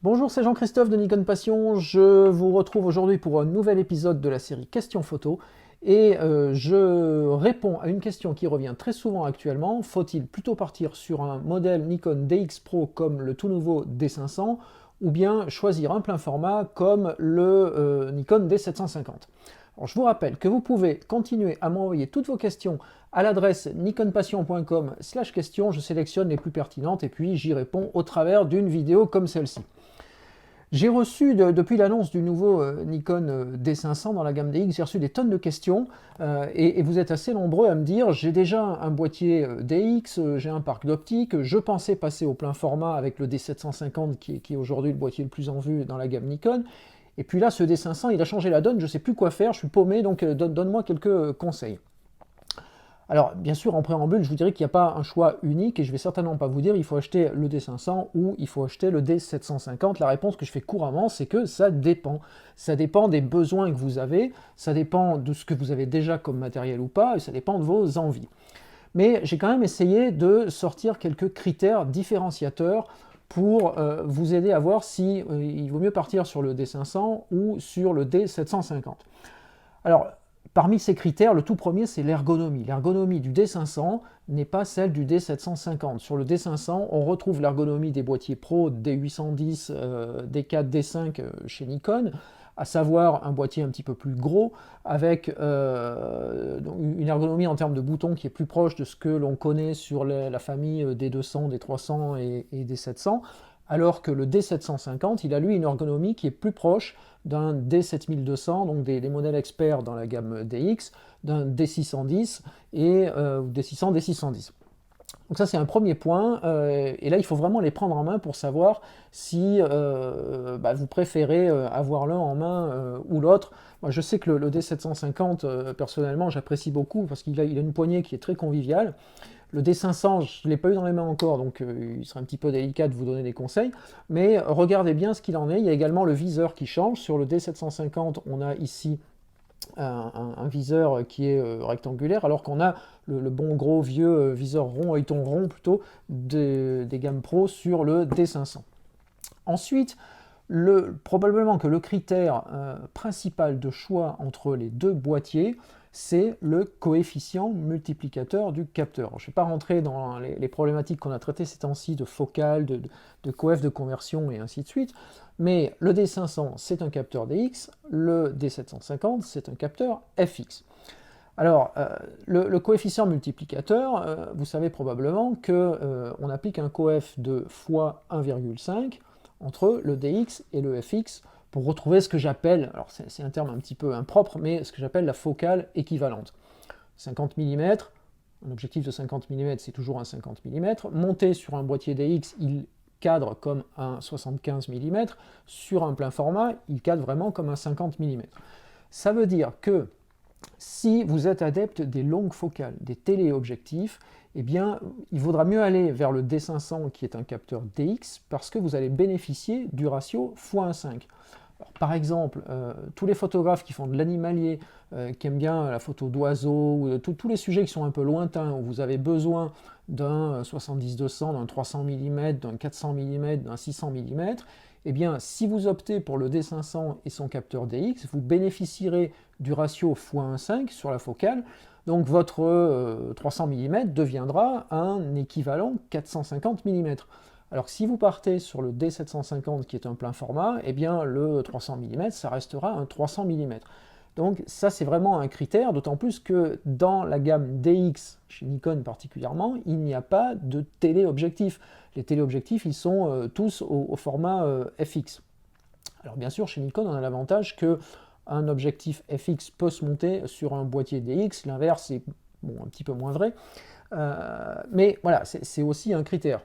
Bonjour, c'est Jean-Christophe de Nikon Passion. Je vous retrouve aujourd'hui pour un nouvel épisode de la série Questions Photo. Et je réponds à une question qui revient très souvent actuellement. Faut-il plutôt partir sur un modèle Nikon DX Pro comme le tout nouveau D500 ou bien choisir un plein format comme le Nikon D750? Alors, je vous rappelle que vous pouvez continuer à m'envoyer toutes vos questions à l'adresse nikonpassion.com/questions. Je sélectionne les plus pertinentes et puis j'y réponds au travers d'une vidéo comme celle-ci. J'ai reçu, depuis l'annonce du nouveau Nikon D500 dans la gamme DX, j'ai reçu des tonnes de questions et vous êtes assez nombreux à me dire j'ai déjà un boîtier DX, j'ai un parc d'optique, je pensais passer au plein format avec le D750 qui est aujourd'hui le boîtier le plus en vue dans la gamme Nikon. Et puis là, ce D500, il a changé la donne, je ne sais plus quoi faire, je suis paumé, donc donne-moi quelques conseils. Alors, bien sûr, en préambule, je vous dirais qu'il n'y a pas un choix unique, et je ne vais certainement pas vous dire il faut acheter le D500 ou il faut acheter le D750. La réponse que je fais couramment, c'est que ça dépend. Ça dépend des besoins que vous avez, ça dépend de ce que vous avez déjà comme matériel ou pas, et ça dépend de vos envies. Mais j'ai quand même essayé de sortir quelques critères différenciateurs pour vous aider à voir si il vaut mieux partir sur le D500 ou sur le D750. Alors, parmi ces critères, le tout premier, c'est l'ergonomie. L'ergonomie du D500 n'est pas celle du D750. Sur le D500, on retrouve l'ergonomie des boîtiers Pro D810, D4, D5 chez Nikon, à savoir un boîtier un petit peu plus gros, avec une ergonomie en termes de boutons qui est plus proche de ce que l'on connaît sur la famille D200, D300 et D700, alors que le D750, il a lui une ergonomie qui est plus proche d'un D7200, donc des modèles experts dans la gamme DX, d'un D610 et D600, D610. Donc ça c'est un premier point, et là il faut vraiment les prendre en main pour savoir si vous préférez avoir l'un en main ou l'autre. Moi je sais que le D750, personnellement j'apprécie beaucoup parce qu'il a une poignée qui est très conviviale. Le D500, je ne l'ai pas eu dans les mains encore, donc il serait un petit peu délicat de vous donner des conseils, mais regardez bien ce qu'il en est. Il y a également le viseur qui change. Sur le D750, on a ici un viseur qui est rectangulaire, alors qu'on a le bon gros vieux viseur rond, œilleton rond plutôt, des gammes Pro sur le D500. Ensuite, probablement que le critère principal de choix entre les deux boîtiers, c'est le coefficient multiplicateur du capteur. Je ne vais pas rentrer dans les problématiques qu'on a traitées ces temps-ci de focale, de coef de conversion et ainsi de suite, mais le D500 c'est un capteur DX, le D750 c'est un capteur FX. Alors, le coefficient multiplicateur, vous savez probablement qu'on applique un coef de fois 1,5 entre le DX et le FX pour retrouver ce que j'appelle, alors c'est un terme un petit peu impropre, mais ce que j'appelle la focale équivalente. 50 mm, un objectif de 50 mm c'est toujours un 50 mm, monté sur un boîtier DX, il cadre comme un 75 mm, sur un plein format, il cadre vraiment comme un 50 mm. Ça veut dire que si vous êtes adepte des longues focales, des téléobjectifs, eh bien, il vaudra mieux aller vers le D500 qui est un capteur DX parce que vous allez bénéficier du ratio x1,5. Alors, par exemple, tous les photographes qui font de l'animalier, qui aiment bien la photo d'oiseaux, ou tous les sujets qui sont un peu lointains, où vous avez besoin d'un 70-200, d'un 300 mm, d'un 400 mm, d'un 600 mm, eh bien, si vous optez pour le D500 et son capteur DX, vous bénéficierez du ratio x1,5 sur la focale, donc votre 300 mm deviendra un équivalent 450 mm. Alors que si vous partez sur le D750 qui est un plein format, eh bien le 300 mm, ça restera un 300 mm. Donc ça c'est vraiment un critère, d'autant plus que dans la gamme DX, chez Nikon particulièrement, il n'y a pas de téléobjectif. Les téléobjectifs, ils sont tous au format FX. Alors bien sûr, chez Nikon, on a l'avantage que un objectif FX peut se monter sur un boîtier DX, l'inverse est bon, un petit peu moins vrai, mais voilà, c'est aussi un critère.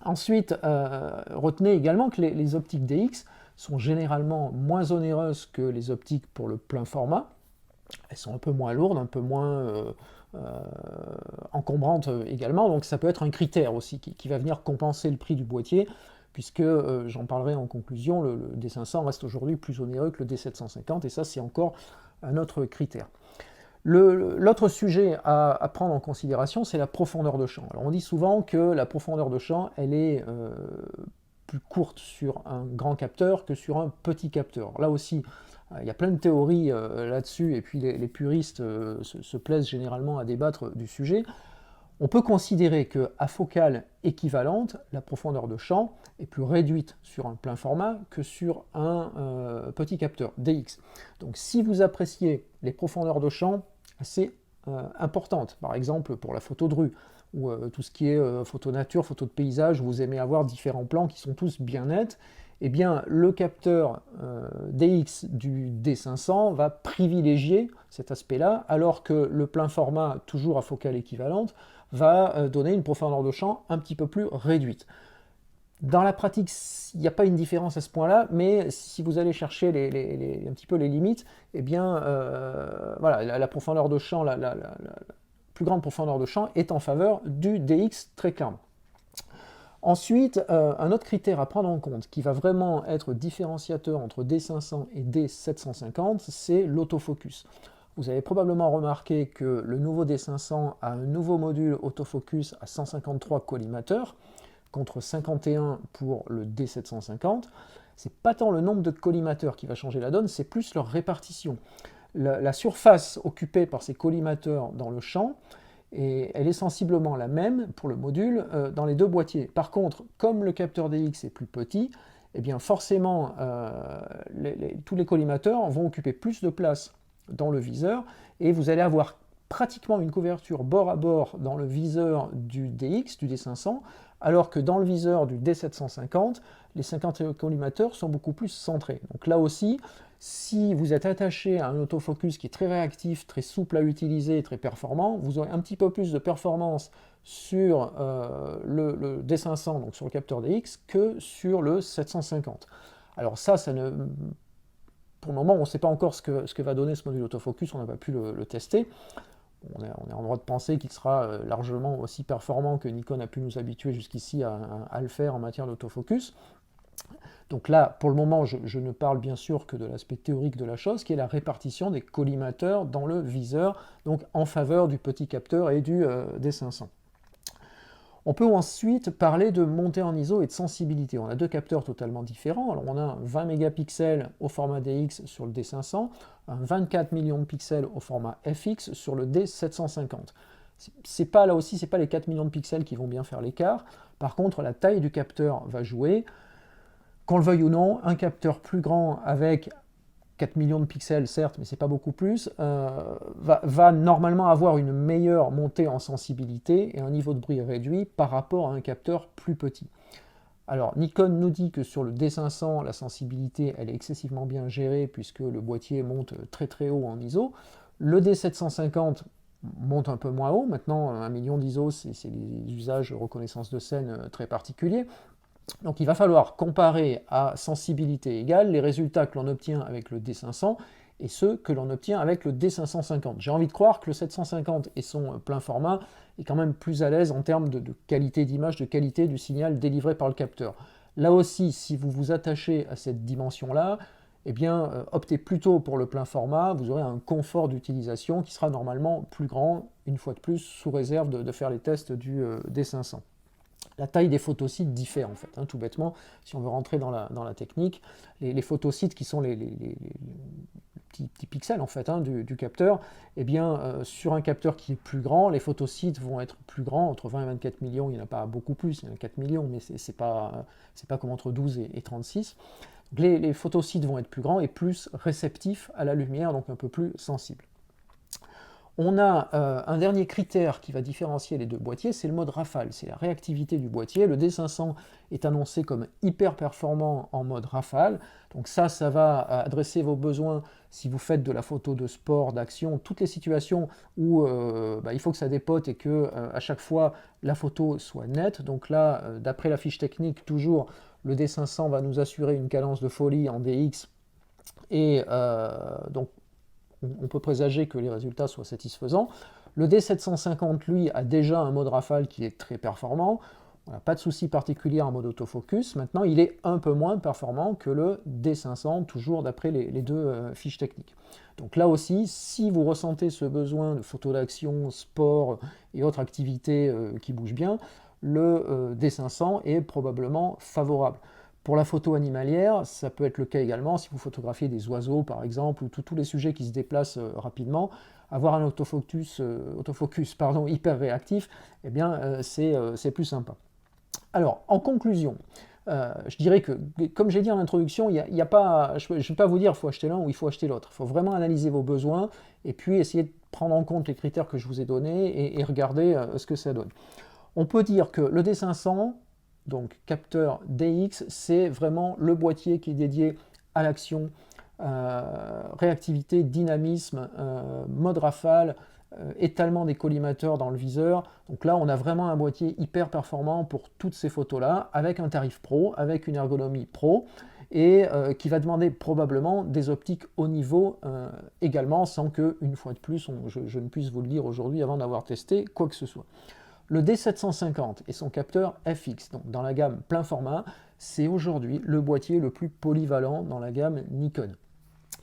Ensuite, retenez également que les optiques DX sont généralement moins onéreuses que les optiques pour le plein format. Elles sont un peu moins lourdes, un peu moins encombrantes également, donc ça peut être un critère aussi qui va venir compenser le prix du boîtier, puisque, j'en parlerai en conclusion, le D500 reste aujourd'hui plus onéreux que le D750, et ça c'est encore un autre critère. L'autre sujet à prendre en considération, c'est la profondeur de champ. Alors on dit souvent que la profondeur de champ, elle est plus courte sur un grand capteur que sur un petit capteur. Là aussi, il y a plein de théories là-dessus, et puis les puristes se plaisent généralement à débattre du sujet. On peut considérer qu'à focale équivalente, la profondeur de champ est plus réduite sur un plein format que sur un petit capteur DX. Donc si vous appréciez les profondeurs de champ assez importantes, par exemple pour la photo de rue, ou tout ce qui est photo nature, photo de paysage, où vous aimez avoir différents plans qui sont tous bien nets, eh bien le capteur DX du D500 va privilégier cet aspect-là, alors que le plein format, toujours à focale équivalente, va donner une profondeur de champ un petit peu plus réduite. Dans la pratique, il n'y a pas une différence à ce point-là, mais si vous allez chercher un petit peu les limites, eh bien, voilà, la profondeur de champ, la plus grande profondeur de champ est en faveur du DX très clairement. Ensuite, un autre critère à prendre en compte, qui va vraiment être différenciateur entre D500 et D750, c'est l'autofocus. Vous avez probablement remarqué que le nouveau D500 a un nouveau module autofocus à 153 collimateurs, contre 51 pour le D750. C'est pas tant le nombre de collimateurs qui va changer la donne, c'est plus leur répartition. La surface occupée par ces collimateurs dans le champ, et elle est sensiblement la même pour le module dans les deux boîtiers. Par contre, comme le capteur DX est plus petit, eh bien forcément tous les collimateurs vont occuper plus de place dans le viseur, et vous allez avoir pratiquement une couverture bord à bord dans le viseur du DX, du D500, alors que dans le viseur du D750, les 50 collimateurs sont beaucoup plus centrés. Donc là aussi, si vous êtes attaché à un autofocus qui est très réactif, très souple à utiliser, très performant, vous aurez un petit peu plus de performance sur le D500, donc sur le capteur DX, que sur le 750. Alors ça pour le moment, on ne sait pas encore ce que va donner ce module autofocus, on n'a pas pu le tester. On est en droit de penser qu'il sera largement aussi performant que Nikon a pu nous habituer jusqu'ici à le faire en matière d'autofocus. Donc là, pour le moment, je ne parle bien sûr que de l'aspect théorique de la chose, qui est la répartition des collimateurs dans le viseur, donc en faveur du petit capteur et du D500. On peut ensuite parler de montée en ISO et de sensibilité. On a deux capteurs totalement différents. Alors on a un 20 mégapixels au format DX sur le D500, un 24 millions de pixels au format FX sur le D750. Là aussi, ce n'est pas les 4 millions de pixels qui vont bien faire l'écart. Par contre, la taille du capteur va jouer. Qu'on le veuille ou non, un capteur plus grand avec 4 millions de pixels, certes, mais c'est pas beaucoup plus, va normalement avoir une meilleure montée en sensibilité et un niveau de bruit réduit par rapport à un capteur plus petit. Alors Nikon nous dit que sur le D500, la sensibilité elle est excessivement bien gérée puisque le boîtier monte très très haut en ISO. Le D750 monte un peu moins haut, maintenant 1 million d'ISO c'est des usages reconnaissance de scène très particuliers. Donc il va falloir comparer à sensibilité égale les résultats que l'on obtient avec le D500 et ceux que l'on obtient avec le D550. J'ai envie de croire que le 750 et son plein format est quand même plus à l'aise en termes de qualité d'image, de qualité du signal délivré par le capteur. Là aussi, si vous vous attachez à cette dimension-là, eh bien, optez plutôt pour le plein format, vous aurez un confort d'utilisation qui sera normalement plus grand, une fois de plus, sous réserve de faire les tests du D500. La taille des photosites diffère en fait, hein, tout bêtement, si on veut rentrer dans la technique. Les photosites qui sont les petits pixels en fait, hein, du capteur, eh bien, sur un capteur qui est plus grand, les photosites vont être plus grands, entre 20 et 24 millions, il n'y en a pas beaucoup plus, il y en a 4 millions, mais c'est pas comme entre 12 et 36. Donc les photosites vont être plus grands et plus réceptifs à la lumière, donc un peu plus sensibles. On a un dernier critère qui va différencier les deux boîtiers, c'est le mode rafale, c'est la réactivité du boîtier. Le D500 est annoncé comme hyper performant en mode rafale, donc ça va adresser vos besoins si vous faites de la photo de sport, d'action, toutes les situations où il faut que ça dépote et que à chaque fois la photo soit nette. Donc là, d'après la fiche technique, toujours le D500 va nous assurer une cadence de folie en DX et donc on peut présager que les résultats soient satisfaisants. Le D750, lui, a déjà un mode rafale qui est très performant. On n'a pas de souci particulier en mode autofocus. Maintenant, il est un peu moins performant que le D500, toujours d'après les deux fiches techniques. Donc là aussi, si vous ressentez ce besoin de photo d'action, sport et autres activités qui bougent bien, le D500 est probablement favorable. Pour la photo animalière, ça peut être le cas également si vous photographiez des oiseaux par exemple, ou tous les sujets qui se déplacent rapidement. Avoir un autofocus hyper réactif, eh bien c'est plus sympa. Alors, en conclusion, je dirais que, comme j'ai dit en introduction, je ne vais pas vous dire qu'il faut acheter l'un ou il faut acheter l'autre. Il faut vraiment analyser vos besoins et puis essayer de prendre en compte les critères que je vous ai donnés et regarder ce que ça donne. On peut dire que le D500, donc capteur DX, c'est vraiment le boîtier qui est dédié à l'action, réactivité, dynamisme, mode rafale, étalement des collimateurs dans le viseur. Donc là, on a vraiment un boîtier hyper performant pour toutes ces photos-là, avec un tarif pro, avec une ergonomie pro, et qui va demander probablement des optiques haut niveau également, sans que, une fois de plus, je ne puisse vous le dire aujourd'hui avant d'avoir testé quoi que ce soit. Le D750 et son capteur FX, donc dans la gamme plein format, c'est aujourd'hui le boîtier le plus polyvalent dans la gamme Nikon.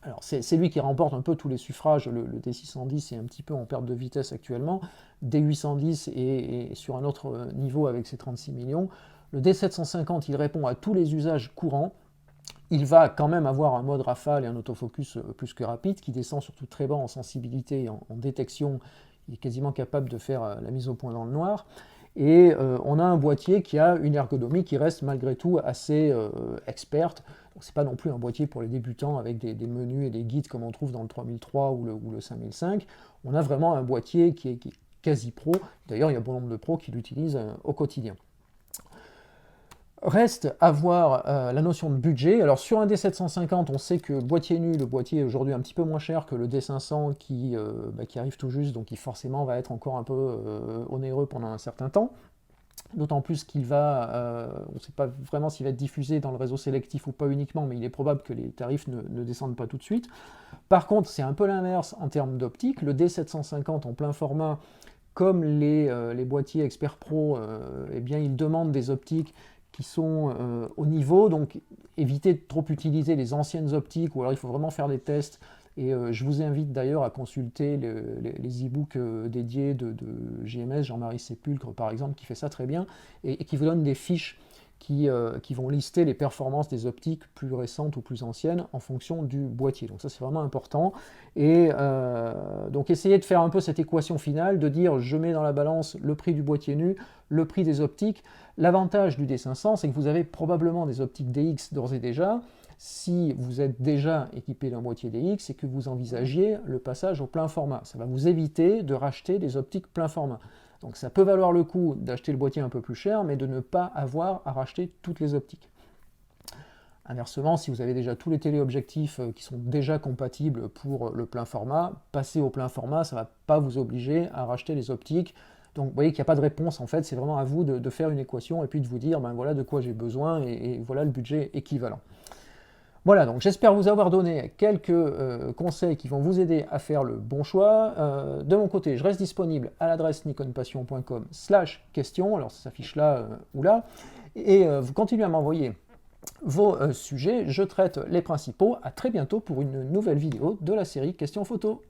Alors c'est lui qui remporte un peu tous les suffrages, le D610 est un petit peu en perte de vitesse actuellement, D810 est sur un autre niveau avec ses 36 millions, le D750 il répond à tous les usages courants, il va quand même avoir un mode rafale et un autofocus plus que rapide, qui descend surtout très bas en sensibilité et en détection, il est quasiment capable de faire la mise au point dans le noir, et on a un boîtier qui a une ergonomie qui reste malgré tout assez experte. C'est pas non plus un boîtier pour les débutants avec des menus et des guides comme on trouve dans le 3003 ou le 5005. On a vraiment un boîtier qui est quasi pro. D'ailleurs, il y a bon nombre de pros qui l'utilisent au quotidien. Reste à voir la notion de budget. Alors sur un D750, on sait que boîtier nu, le boîtier est aujourd'hui un petit peu moins cher que le D500 qui arrive tout juste, donc qui forcément va être encore un peu onéreux pendant un certain temps. D'autant plus qu'il va, on ne sait pas vraiment s'il va être diffusé dans le réseau sélectif ou pas uniquement, mais il est probable que les tarifs ne descendent pas tout de suite. Par contre, c'est un peu l'inverse en termes d'optique. Le D750 en plein format, comme les boîtiers Expert Pro, eh bien, il demande des optiques qui sont au niveau, donc évitez de trop utiliser les anciennes optiques, ou alors il faut vraiment faire des tests. Et je vous invite d'ailleurs à consulter les e-books dédiés de GMS, Jean-Marie Sépulcre par exemple, qui fait ça très bien, et qui vous donne des fiches qui vont lister les performances des optiques plus récentes ou plus anciennes en fonction du boîtier. Donc ça c'est vraiment important. Et donc essayez de faire un peu cette équation finale, de dire je mets dans la balance le prix du boîtier nu, le prix des optiques. L'avantage du D500, c'est que vous avez probablement des optiques DX d'ores et déjà. Si vous êtes déjà équipé d'un boîtier DX et que vous envisagiez le passage au plein format, ça va vous éviter de racheter des optiques plein format. Donc ça peut valoir le coup d'acheter le boîtier un peu plus cher, mais de ne pas avoir à racheter toutes les optiques. Inversement, si vous avez déjà tous les téléobjectifs qui sont déjà compatibles pour le plein format, passer au plein format, ça ne va pas vous obliger à racheter les optiques. Donc vous voyez qu'il n'y a pas de réponse en fait, c'est vraiment à vous de faire une équation et puis de vous dire ben voilà de quoi j'ai besoin et voilà le budget équivalent. Voilà, donc j'espère vous avoir donné quelques conseils qui vont vous aider à faire le bon choix. De mon côté, je reste disponible à l'adresse nikonpassion.com/question, alors ça s'affiche là ou là, et vous continuez à m'envoyer vos sujets, je traite les principaux. À très bientôt pour une nouvelle vidéo de la série Questions Photo.